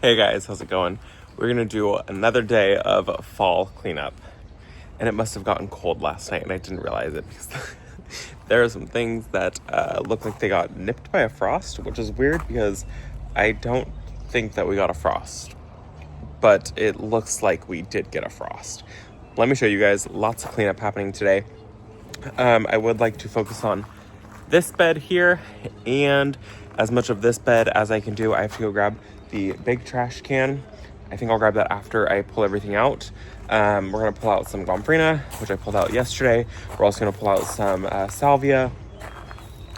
Hey guys, how's it going? We're gonna do another day of fall cleanup. And it must have gotten cold last night and I didn't realize it because there are some things that look like they got nipped by a frost, which is weird because I don't think that we got a frost. But it looks like we did get a frost. Let me show you guys, lots of cleanup happening today. I would like to focus on this bed here, and as much of this bed as I can do. I have to go grab the big trash can. I think I'll grab that after I pull everything out. We're gonna pull out some gombrina, which I pulled out yesterday. We're also gonna pull out some salvia.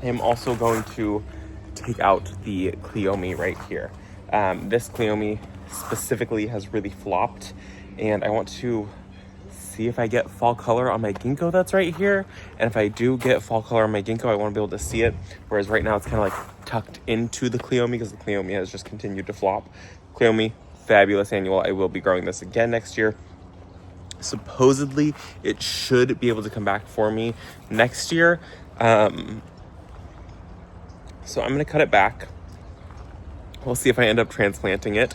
I'm also going to take out the cleome right here. This cleome specifically has really flopped, and I want to see if I get fall color on my ginkgo that's right here. And if I do get fall color on my ginkgo, I want to be able to see it. Whereas right now it's kind of like tucked into the cleome because the cleome has just continued to flop. Cleome, fabulous annual. I will be growing this again next year. Supposedly it should be able to come back for me next year. So I'm going to cut it back. We'll see if I end up transplanting it.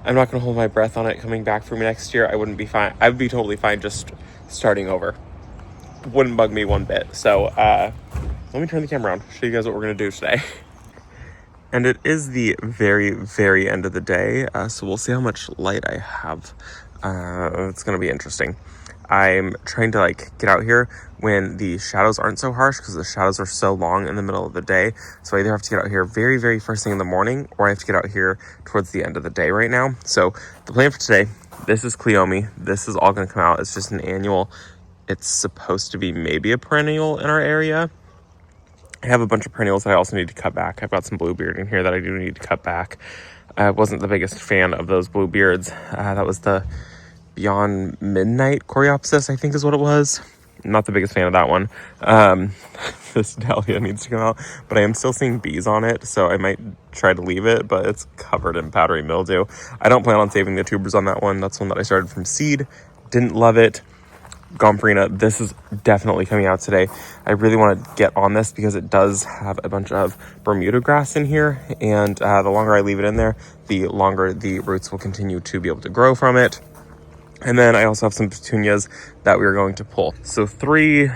I'm not going to hold my breath on it coming back for me next year. I wouldn't be fine. I would be totally fine just starting over. Wouldn't bug me one bit. So let me turn the camera around, show you guys what we're going to do today. And it is the very, very end of the day. So we'll see how much light I have. It's going to be interesting. I'm trying to get out here when the shadows aren't so harsh because the shadows are so long in the middle of the day. So I either have to get out here very, very first thing in the morning, or I have to get out here towards the end of the day right now. So the plan for today, this is cleome. This is all going to come out. It's just an annual. It's supposed to be maybe a perennial in our area. I have a bunch of perennials that I also need to cut back. I've got some bluebeard in here that I do need to cut back. I wasn't the biggest fan of those bluebeards. That was the Beyond Midnight Coreopsis, I think is what it was. Not the biggest fan of that one. This dahlia needs to come out, but I am still seeing bees on it, so I might try to leave it, but it's covered in powdery mildew. I don't plan on saving the tubers on that one. That's one that I started from seed. Didn't love it. Gombrina, this is definitely coming out today. I really want to get on this because it does have a bunch of Bermuda grass in here, and the longer I leave it in there, the longer the roots will continue to be able to grow from it. And then I also have some petunias that we are going to pull. So 3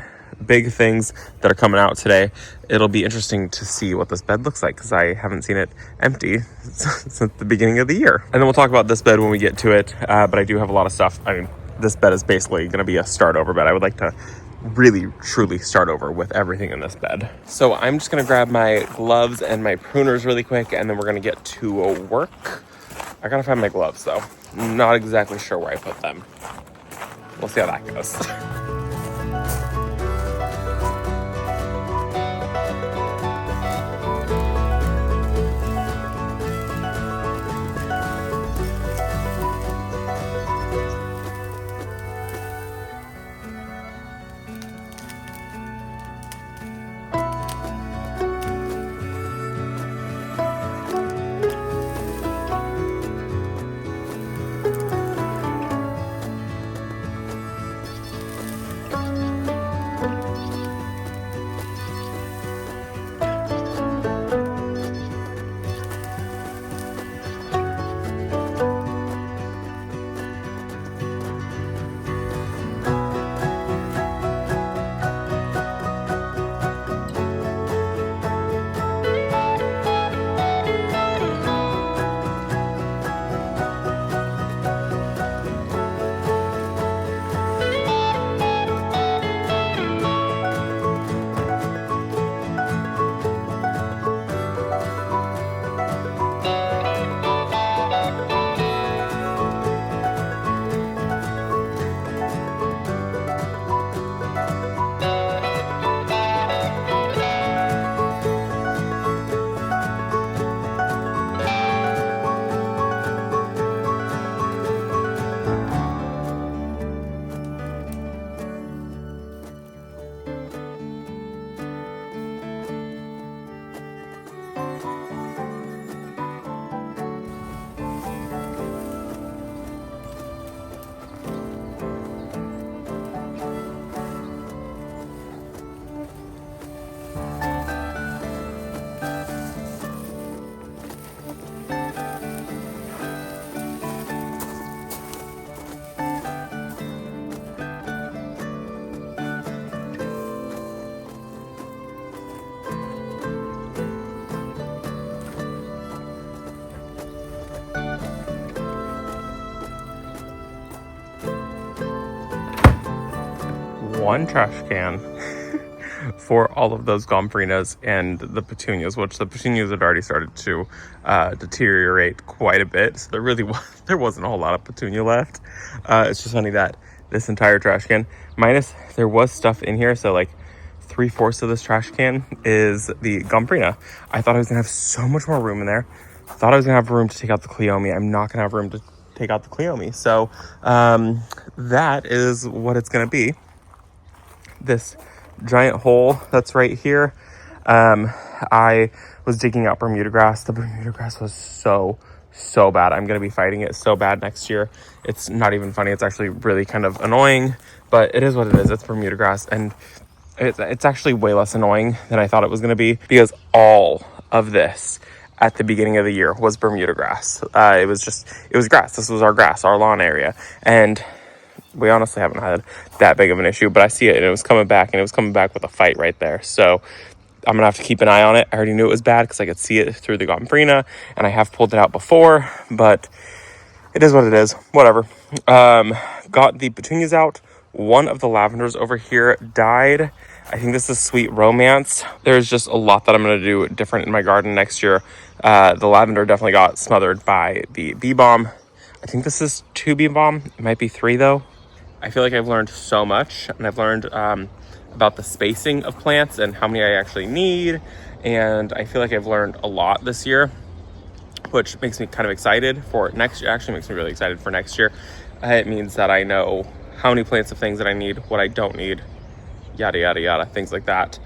big things that are coming out today. It'll be interesting to see what this bed looks like because I haven't seen it empty since the beginning of the year. And then we'll talk about this bed when we get to it. But I do have a lot of stuff. I mean, this bed is basically going to be a start over bed. I would like to really, truly start over with everything in this bed. So I'm just going to grab my gloves and my pruners really quick, and then we're going to get to work. I gotta find my gloves though. Not exactly sure where I put them. We'll see how that goes. one trash can for all of those gomphrenas and the petunias, which the petunias had already started to deteriorate quite a bit. So there wasn't a whole lot of petunia left. It's just funny that this entire trash can, minus there was stuff in here, so like 3/4 of this trash can is the gomphrenea. I thought I was gonna have so much more room in there. Thought I was gonna have room to take out the cleome. I'm not gonna have room to take out the cleome. So that is what it's gonna be. This giant hole that's right here. I was digging out Bermuda grass. The Bermuda grass was so bad. I'm gonna be fighting it so bad next year. It's not even funny. It's actually really kind of annoying, but it is what it is. It's Bermuda grass, and it's actually way less annoying than I thought it was gonna be, because all of this at the beginning of the year was Bermuda grass. It was grass. This was our grass, our lawn area, and we honestly haven't had that big of an issue, but I see it, and it was coming back, and it was coming back with a fight right there. So I'm gonna have to keep an eye on it. I already knew it was bad because I could see it through the gomphrenea, and I have pulled it out before, but it is what it is. Whatever. Got the petunias out. One of the lavenders over here died. I think this is Sweet Romance. There's just a lot that I'm going to do different in my garden next year. The lavender definitely got smothered by the bee balm. I think this is 2 bee balm. It might be 3 though. I feel like I've learned so much, and I've learned about the spacing of plants and how many I actually need. And I feel like I've learned a lot this year, which makes me kind of excited for next year. Actually makes me really excited for next year. It means that I know how many plants of things that I need, what I don't need, yada, yada, yada, things like that.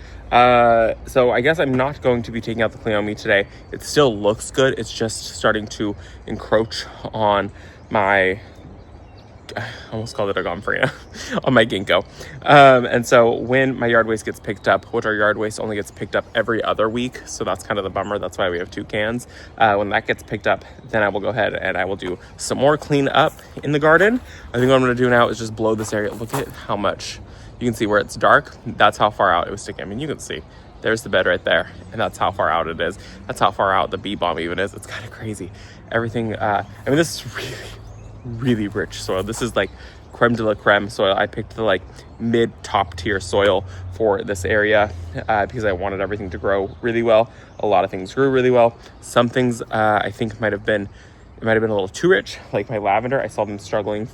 So I guess I'm not going to be taking out the cleome today. It still looks good. It's just starting to encroach on my, I almost called it a gomphrenea, on my ginkgo. And so when my yard waste gets picked up, which our yard waste only gets picked up every other week, so that's kind of the bummer. That's why we have 2 cans. When that gets picked up, then I will go ahead and I will do some more clean up in the garden. I think what I'm going to do now is just blow this area. Look at how much, you can see where it's dark. That's how far out it was sticking. I mean, you can see there's the bed right there, and that's how far out it is. That's how far out the bee balm even is. It's kind of crazy. Everything, I mean, this is really rich soil. This is like creme de la creme soil. I picked the like mid top tier soil for this area because I wanted everything to grow really well. A lot of things grew really well. Some things I think might have been a little too rich, like my lavender. I saw them struggling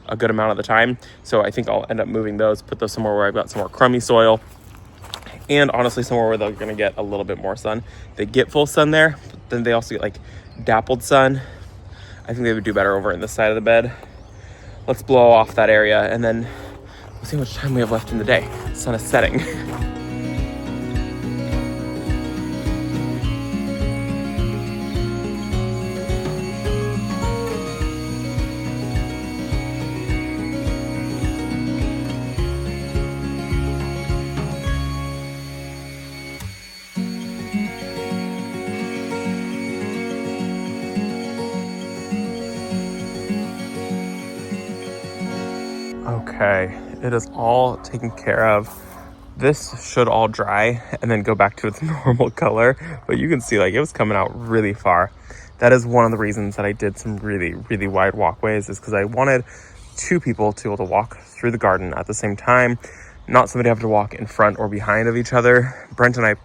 a good amount of the time, so I think I'll end up moving those, put those somewhere where I've got some more crummy soil, and honestly somewhere where they're going to get a little bit more sun. They get full sun there, but then they also get like dappled sun. I think they would do better over in this side of the bed. Let's blow off that area, and then we'll see how much time we have left in the day. The sun is setting. Okay, it is all taken care of. This should all dry and then go back to its normal color, but you can see like it was coming out really far. That is one of the reasons that I did some really wide walkways, is because I wanted 2 people to be able to walk through the garden at the same time, not somebody have to walk in front or behind of each other. Brent and I,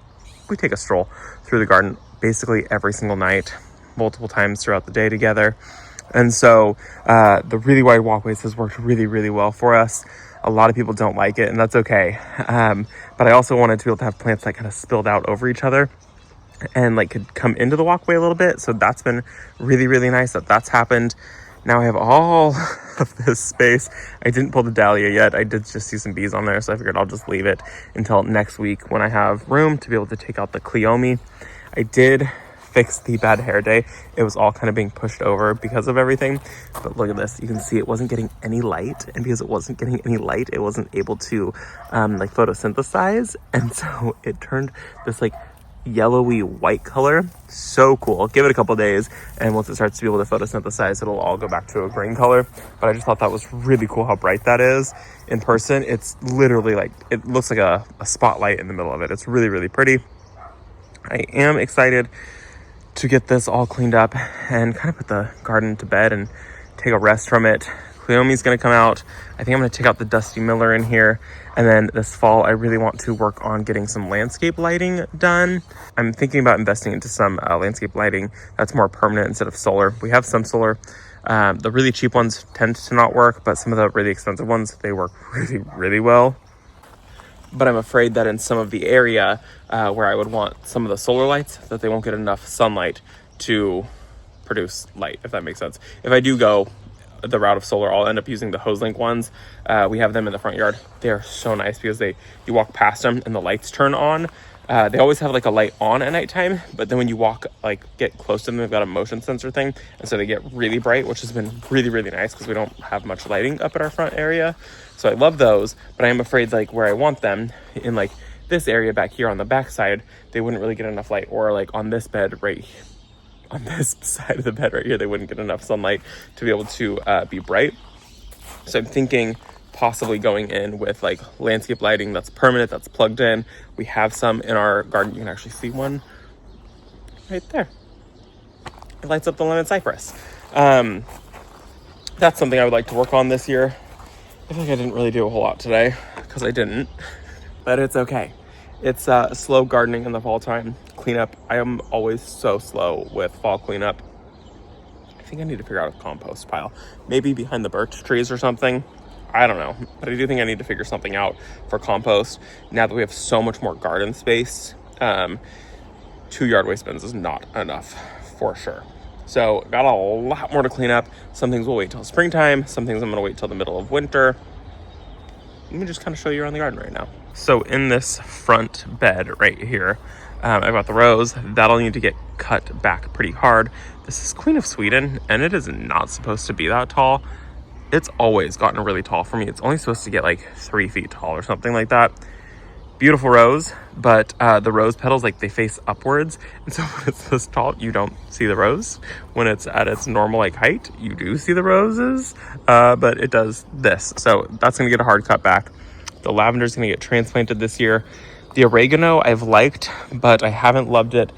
we take a stroll through the garden basically every single night, multiple times throughout the day together. And so the really wide walkways has worked really well for us. A lot of people don't like it, and that's okay. But I also wanted to be able to have plants that kind of spilled out over each other and like could come into the walkway a little bit. So that's been really nice that that's happened. Now I have all of this space. I didn't pull the dahlia yet. I did just see some bees on there, so I figured I'll just leave it until next week when I have room to be able to take out the cleome. I did fix the bad hair day. It was all kind of being pushed over because of everything, but look at this. You can see it wasn't getting any light, and because it wasn't getting any light, it wasn't able to like photosynthesize, and so it turned this like yellowy white color. So cool. Give it a couple days, and once it starts to be able to photosynthesize, it'll all go back to a green color. But I just thought that was really cool how bright that is in person. It's literally like, it looks like a spotlight in the middle of it. It's really pretty. I am excited to get this all cleaned up and kind of put the garden to bed and take a rest from it, Cleome's gonna come out. I think I'm gonna take out the Dusty Miller in here. And then this fall, I really want to work on getting some landscape lighting done. I'm thinking about investing into some landscape lighting that's more permanent instead of solar. We have some solar. The really cheap ones tend to not work, but some of the really expensive ones, they work really, really well. But I'm afraid that in some of the area where I would want some of the solar lights, that they won't get enough sunlight to produce light, if that makes sense. If I do go the route of solar, I'll end up using the hose link ones. We have them in the front yard. They're so nice because you walk past them and the lights turn on. They always have like a light on at nighttime, but then when you walk, like get close to them, they've got a motion sensor thing, and so they get really bright, which has been really, really nice because we don't have much lighting up at our front area. So I love those, but I am afraid like where I want them in like this area back here on the back side, they wouldn't really get enough light, or like on this bed right here, on this side of the bed right here, they wouldn't get enough sunlight to be able to be bright. So I'm thinking possibly going in with like landscape lighting that's permanent, that's plugged in. We have some in our garden. You can actually see one right there. It lights up the lemon cypress. That's something I would like to work on this year. I think I didn't really do a whole lot today because I didn't, but it's okay. It's slow gardening in the fall time. Cleanup, I am always so slow with fall cleanup. I think I need to figure out a compost pile, maybe behind the birch trees or something. I don't know, but I do think I need to figure something out for compost now that we have so much more garden space. 2 yard waste bins is not enough for sure. So got a lot more to clean up. Some things will wait till springtime. Some things I'm gonna wait till the middle of winter. Let me just kind of show you around the garden right now. So in this front bed right here, I've got the rose. That'll need to get cut back pretty hard. This is Queen of Sweden, and it is not supposed to be that tall. It's always gotten really tall for me. It's only supposed to get like 3 feet tall or something like that. Beautiful rose, but the rose petals, like they face upwards. And so when it's this tall, you don't see the rose. When it's at its normal like height, you do see the roses, but it does this. So that's gonna get a hard cut back. The lavender's gonna get transplanted this year. The oregano I've liked, but I haven't loved it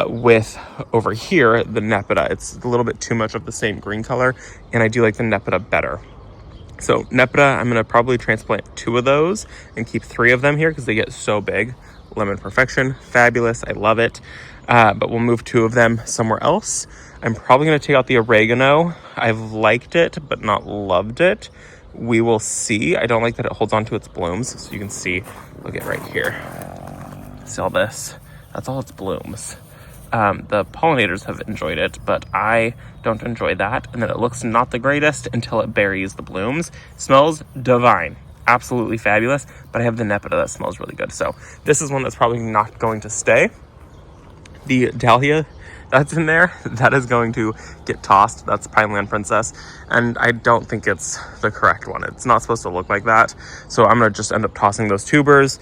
with over here, the nepeta. It's a little bit too much of the same green color, and I do like the nepeta better. So nepeta, I'm gonna probably transplant 2 of those and keep 3 of them here because they get so big. Lemon Perfection, fabulous, I love it. But we'll move 2 of them somewhere else. I'm probably gonna take out the oregano. I've liked it, but not loved it. We will see. I don't like that it holds on to its blooms. So you can see, look at right here. See all this? That's all its blooms. The pollinators have enjoyed it, but I don't enjoy that. And then it looks not the greatest until it buries the blooms. Smells divine, absolutely fabulous, but I have the nepeta that smells really good. So this is one that's probably not going to stay. The dahlia that's in there, that is going to get tossed. That's Pineland Princess, and I don't think it's the correct one. It's not supposed to look like that. So I'm gonna just end up tossing those tubers.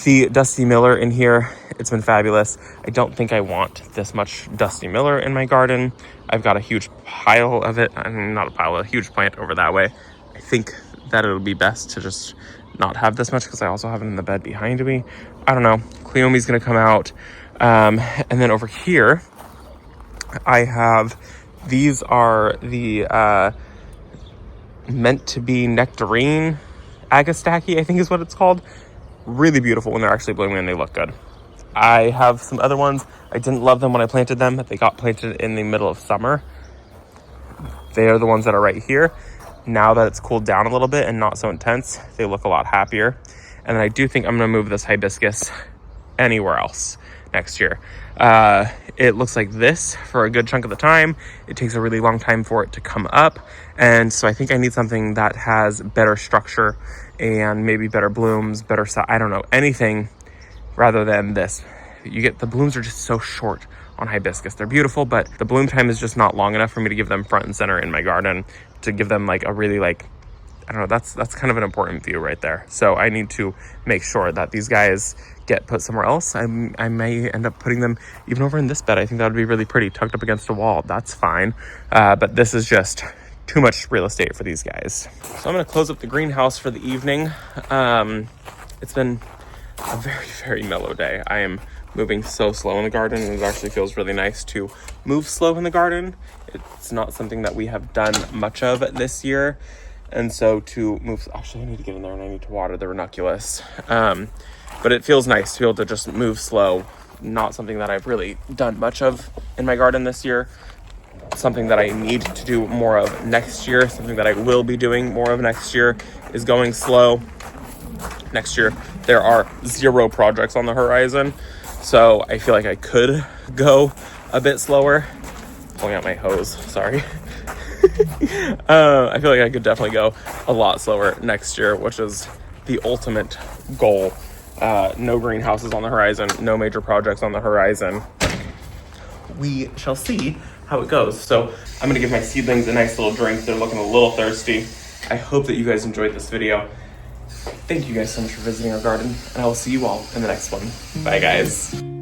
The Dusty Miller in here, it's been fabulous. I don't think I want this much Dusty Miller in my garden. I've got a huge pile of it. I mean, not a pile, a huge plant over that way. I think that it'll be best to just not have this much because I also have it in the bed behind me. I don't know. Cleome's gonna come out. And then over here, I have, these are the meant to be nectarine agastachy, I think is what it's called. Really beautiful when they're actually blooming and they look good. I have some other ones. I didn't love them when I planted them. They got planted in the middle of summer. They are the ones that are right here. Now that it's cooled down a little bit and not so intense, they look a lot happier. And then I do think I'm gonna move this hibiscus anywhere else next year. It looks like this for a good chunk of the time. It takes a really long time for it to come up. And so I think I need something that has better structure and maybe better blooms, better, I don't know, anything rather than this. You get, the blooms are just so short on hibiscus. They're beautiful, but the bloom time is just not long enough for me to give them front and center in my garden, to give them like a really like, I don't know, that's kind of an important view right there. So I need to make sure that these guys get put somewhere else. I may end up putting them even over in this bed. I think that would be really pretty, tucked up against a wall. That's fine. But this is just too much real estate for these guys. So I'm gonna close up the greenhouse for the evening. It's been a very, very mellow day. I am moving so slow in the garden, and it actually feels really nice to move slow in the garden It's not something that we have done much of this year. And so to move, actually I need to get in there and I need to water the ranunculus. But it feels nice to be able to just move slow. Not something that I've really done much of in my garden this year. Something that I need to do more of next year. Something that I will be doing more of next year is going slow. Next year, there are 0 projects on the horizon. So I feel like I could go a bit slower. Pulling out my hose, sorry. I feel like I could definitely go a lot slower next year, which is the ultimate goal. No greenhouses on the horizon, no major projects on the horizon. We shall see how it goes. So I'm gonna give my seedlings a nice little drink. They're looking a little thirsty. I hope that you guys enjoyed this video. Thank you guys so much for visiting our garden, and I will see you all in the next one. Bye guys.